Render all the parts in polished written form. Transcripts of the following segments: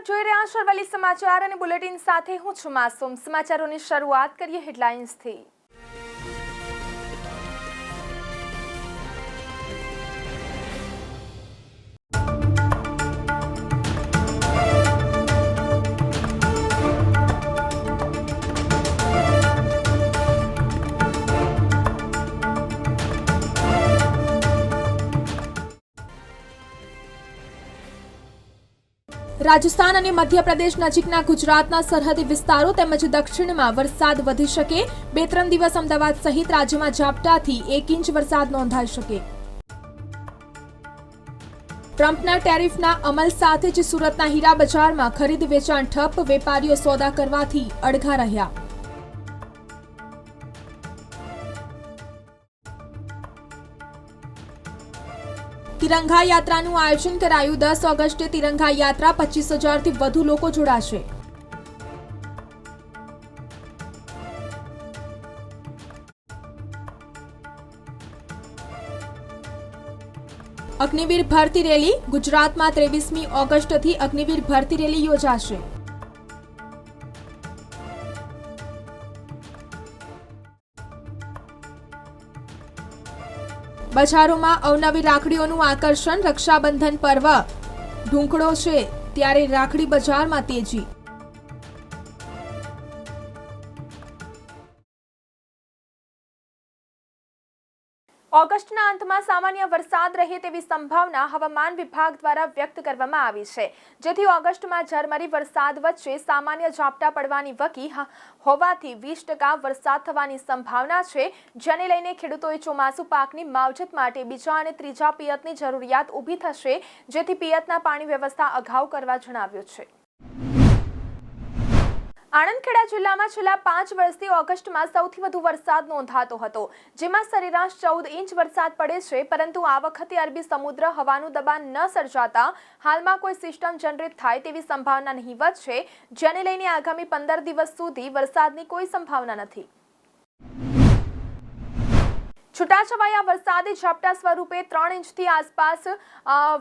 આપ જોઈ રહ્યા છો અરવલ્લી સમાચાર અને બુલેટિન સાથે હું છું માસૂમ। સમાચારોની શરૂઆત કરીએ હેડલાઇન્સથી। રાજસ્થાન અને મધ્યપ્રદેશ નજીકના ગુજરાતના સરહદી વિસ્તારો તેમજ દક્ષિણમાં વરસાદ વધી શકે। 2-3 દિવસ અમદાવાદ સહિત રાજ્યમાં ઝાપટાથી 1 ઇંચ વરસાદ નોંધાઈ શકે। ટ્રમ્પના ટેરિફના અમલ સાથે જ સુરતના હીરા બજારમાં ખરીદ વેચાણ ઠપ, વેપારીઓ સોદા કરવાથી અડઘા રહ્યા। तिरंगा यात्राનું આયોજન કરાયું। 10 ઓગસ્ટે तिरंगा यात्रा 25,000થી વધુ લોકો જોડાશે। અગ્નિવીર ભરતી રેલી। ગુજરાતમાં 23મી ઓગસ્ટથી અગ્નિવીર ભરતી રેલી યોજાશે। બજારોમાં અવનવી રાખડીઓનું આકર્ષણ। રક્ષાબંધન પર્વ ઢૂંકળો છે ત્યારે રાખડી બજારમાં તેજી। ઓગસ્ટના અંતમાં સામાન્ય વરસાદ રહે તેવી સંભાવના હવામાન વિભાગ દ્વારા વ્યક્ત કરવામાં આવી છે, જેથી ઓગસ્ટમાં ઝરમરી વરસાદ વચ્ચે સામાન્ય ઝાપટા પડવાની વકી હોવાથી 20% વરસાદ થવાની સંભાવના છે, જેને લઈને ખેડૂતોએ ચોમાસુ પાકની માવજત માટે બીજા અને ત્રીજા પિયતની જરૂરિયાત ઊભી થશે, જેથી પિયતના પાણી વ્યવસ્થા અગાઉ કરવા જણાવ્યું છે। આણંદ ખેડા જિલ્લામાં છેલ્લા 5 વર્ષથી ઓગસ્ટમાં સૌથી વધુ વરસાદ નોંધાતો હતો, જેમાં સરેરાશ 14 ઇંચ વરસાદ પડે છે, પરંતુ આ વખતે અરબી સમુદ્ર હવાનું દબાણ ન સર્જાતા હાલમાં કોઈ સિસ્ટમ જનરેટ થાય તેવી સંભાવના નહીવત છે, જેને લઈને આગામી 15 દિવસ સુધી વરસાદની કોઈ સંભાવના નથી। છૂટાછવાયા વરસાદી ઝાપટા સ્વરૂપે 3 ઇંચથી આસપાસ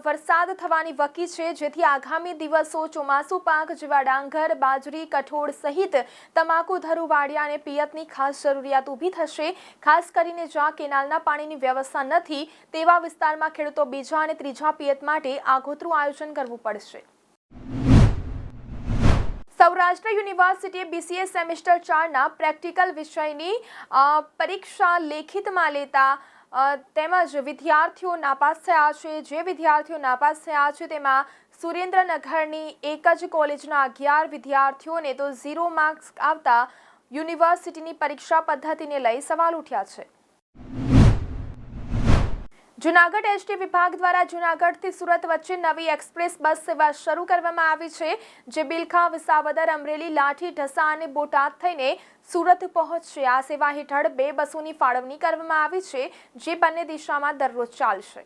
વરસાદ થવાની વકી છે, જેથી આગામી દિવસો ચોમાસુ પાક જેવા ડાંગર, બાજરી, કઠોળ સહિત તમાકુ, ધરું, વાડિયા અને પિયતની ખાસ જરૂરિયાત ઊભી થશે। ખાસ કરીને જ્યાં કેનાલના પાણીની વ્યવસ્થા નથી તેવા વિસ્તારમાં ખેડૂતો બીજા અને ત્રીજા પિયત માટે આગોતરું આયોજન કરવું પડશે। સૌરાષ્ટ્ર યુનિવર્સિટીએ BCA સેમેસ્ટર 4ના પ્રેક્ટિકલ વિષયની પરીક્ષા લેખિતમાં લેતા તેમજ વિદ્યાર્થીઓ નાપાસ થયા છે। જે વિદ્યાર્થીઓ નાપાસ થયા છે તેમાં સુરેન્દ્રનગરની એક જ કોલેજના 11 વિદ્યાર્થીઓને તો 0 માર્ક્સ આવતા યુનિવર્સિટીની પરીક્ષા પદ્ધતિને લઈ સવાલ ઉઠ્યા છે। જૂનાગઢ એસટી વિભાગ દ્વારા જૂનાગઢથી સુરત વચ્ચે નવી એક્સપ્રેસ બસ સેવા શરૂ કરવામાં આવી છે, જે બિલખા, વિસાવદર, અમરેલી, લાઠી, ઢસા અને બોટાદ થઈને સુરત પહોંચશે। આ સેવા હેઠળ 2 બસોની ફાળવણી કરવામાં આવી છે, જે બંને દિશામાં દરરોજ ચાલશે।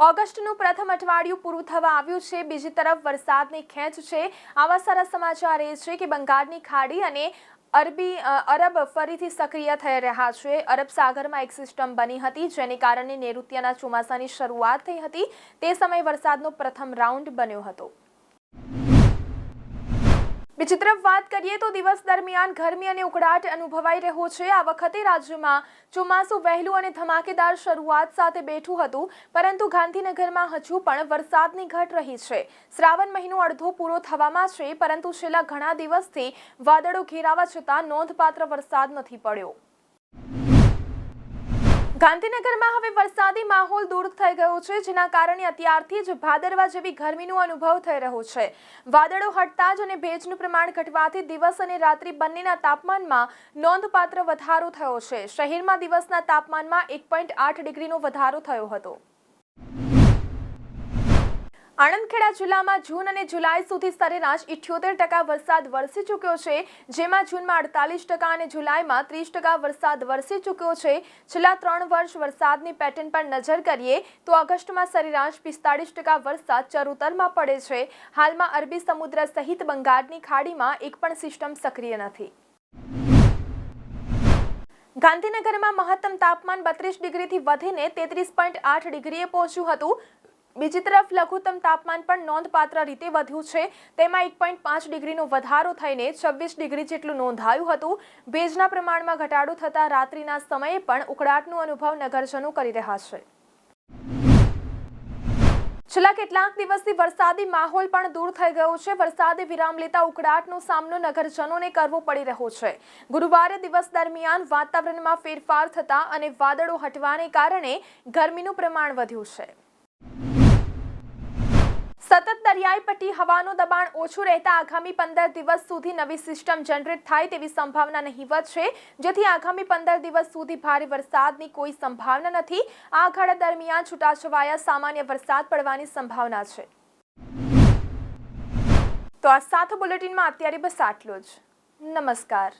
ઓગસ્ટનું પ્રથમ અઠવાડિયું પૂરું થવા આવ્યું છે। બીજી તરફ વરસાદની ખેંચ છે। આવા સારા સમાચાર એ છે કે બંગાળની ખાડી અને અરબ ફરીથી સક્રિય થઈ રહ્યા છે। અરબ સાગરમાં એક સિસ્ટમ બની હતી, જેને કારણે નૈઋત્યના ચોમાસાની શરૂઆત થઈ હતી। તે સમયે વરસાદનો પ્રથમ રાઉન્ડ બન્યો હતો। બીજી તરફ વાત કરીએ તો દિવસ દરમિયાન ગરમી અને ઉકળાટ અનુભવાઈ રહ્યો છે। આ વખતે રાજ્યમાં ચોમાસું વહેલું અને ધમાકેદાર શરૂઆત સાથે બેઠું હતું, પરંતુ ગાંધીનગરમાં હજુ પણ વરસાદની ઘટ રહી છે। શ્રાવણ મહિનો અડધો પૂરો થવામાં છે, પરંતુ છેલ્લા ઘણા દિવસથી વાદળો ઘેરાવા છતાં નોંધપાત્ર વરસાદ નથી પડ્યો। ગાંધીનગરમાં હવે વરસાદી માહોલ દૂર થઈ ગયો છે, જેના કારણે અત્યારથી જ ભાદરવા જેવી ગરમીનો અનુભવ થઈ રહ્યો છે। વાદળો હટતા જ અને ભેજનું પ્રમાણ ઘટવાથી દિવસ અને રાત્રિ બંનેના તાપમાનમાં નોંધપાત્ર વધારો થયો છે। શહેરમાં દિવસના તાપમાનમાં 1.8 ડિગ્રીનો વધારો થયો હતો। આણંદ ખેડા જિલ્લામાં જૂન અને જુલાઈ સુધી સરેરાશ 78% વરસાદ વરસી ચૂક્યો છે, જેમાં જૂનમાં 48% અને જુલાઈમાં 30% વરસાદ વરસી ચૂક્યો છે। છેલ્લા 3 વર્ષ વરસાદની પેટર્ન પર નજર કરીએ તો ઓગસ્ટમાં સરેરાશ 45% વરસાદ ચરોતરમાં પડે છે। હાલમાં અરબી સમુદ્ર સહિત બંગાળની ખાડીમાં એક પણ સિસ્ટમ સક્રિય નથી। ગાંધીનગરમાં મહત્તમ તાપમાન 32 ડિગ્રીથી વધીને 33.8 ડિગ્રીએ પહોંચ્યું હતું, બીજી તરફ લઘુત્તમ તાપમાન પણ નોંધપાત્ર રીતે વધ્યું છે. તેમાં 1.5 ડિગ્રીનો વધારો થઈને 26 ડિગ્રી જેટલું નોંધાયું હતું. ભેજના પ્રમાણમાં ઘટાડો થતાં રાત્રિના સમયે પણ ઉકળાટનો અનુભવ નગરજનો કરી રહ્યા છે. છેલ્લા કેટલાક દિવસથી વરસાદી માહોલ પણ દૂર થઈ ગયો છે. વરસાદે વિરામ લેતા ઉકળાટનો સામનો નગરજનોને કરવો પડી રહ્યો છે. ગુરુવારે દિવસ દરમિયાન વાતાવરણમાં ફેરફાર થતા અને વાદળો હટવાને કારણે ગરમીનું પ્રમાણ વધ્યું છે. સતત દરિયાઈ પટ્ટી હવાનું દબાણ ઓછું રહેતા આગામી 15 દિવસ સુધી નવી સિસ્ટમ જનરેટ થાય તેવી સંભાવના નહીવત છે, જેથી આગામી 15 દિવસ સુધી ભારે વરસાદની કોઈ સંભાવના નથી. આ અખાડા દરમિયાન છૂટાછવાયા સામાન્ય વરસાદ પડવાની સંભાવના છે. તો આ સાથે બુલેટિનમાં અત્યારે બસ આટલું જ. નમસ્કાર.